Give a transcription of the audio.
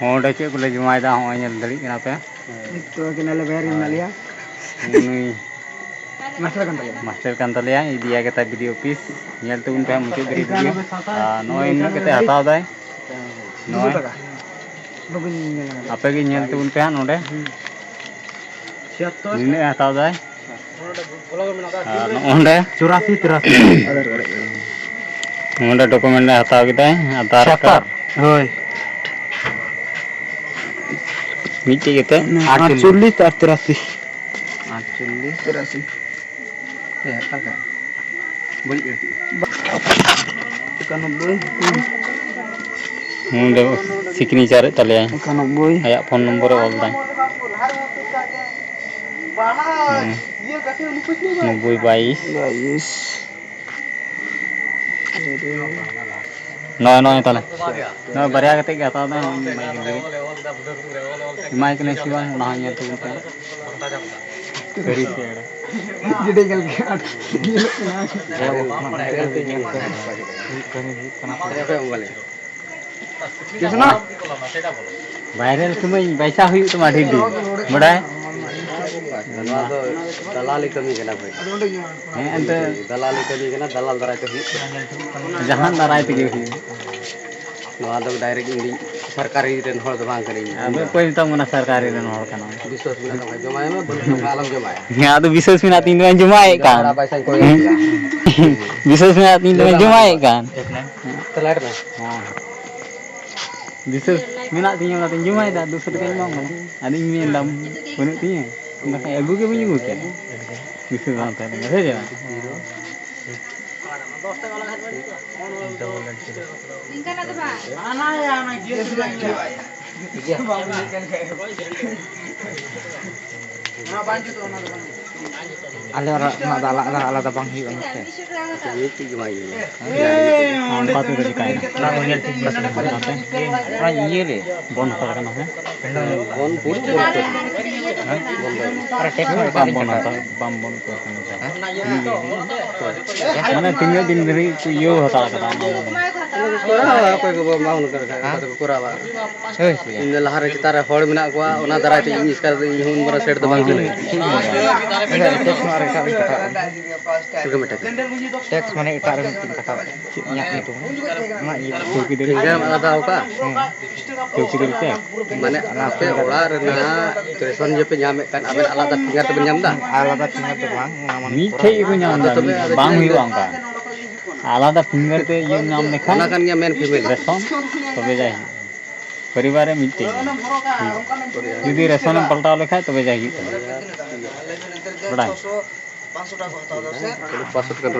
Honda cek boleh jumai dah hanya dari kenapa? Itu kenal bayar ini ya. Ini Master kan tadi. master kan terlihat dia kita video piece nyel tu unpe muncul dari video. Noy ini kita hatau dah. Noy. Apa lagi nyel tu unpe nonde? Ini hatau dah. Nonde 84 nonde dokumen hatau kita Aadhaar card. Hoi. Miti kita 48 83. 83. Ya, agak. Balik berarti. 91. Nonde signature terlihat. 91. Ayat phone number all dah. 92 Noy tale. Noy barya kate ke hatau dah mai kene siwa nah nyel tu unpe. Very sad. Jadi kal ke Kisna viral semua baca huyuk tu mah didi badai दलाली कमी के ना भाई ente दलाली कमी के ना दलाल दराय तो ही jahan darai tege huyuk नवा तो डायरेक्ट इंडी सरकारी रेन हर दबांग करेंगे abe koi tong mana sarkari ren hor kana विश्वास में ना जमाए में बंद आलम जमाए ya tu bisnis minat tin doan jumai बड़ा kan पैसा कोई bisnis minat tin doan jumai kan तलाट में bisnis minat tin yang tin jumai dah dusur kan mau kan ada ini dalam punuk tin nak agu ke punya ke bisnis bantai dengan saja ala tabang hiu ये की जमाई है empat itu dikai iya le bon par kana hai कौन पूरी bam bon ko mana tinggal din dari ku yo hata kata कोई को माउन कर को कोरावा इन लहारे चितारे हड़ मेना को ओना दराय ते इंग्लिश कर इन हुन बरा सेट दबांग चले teks mana itu ada kata nyak itu mak chauki dari finger आधा होगा chauki dari teh माने आपे ओड़ा रेना रेशन जे पे ᱧᱟᱢᱮ kan aben alada finger te ᱧᱟᱢ da alada tinggal tu bang ngaman mithai itu nyam dah bang huyu angka alada finger te yang nyam lekhan ona kan nya men female ration তবে যাই পরিবারে মিটে যদি ration পাল্টাও লেখায় তবে যাই বড়াই 500 টাকা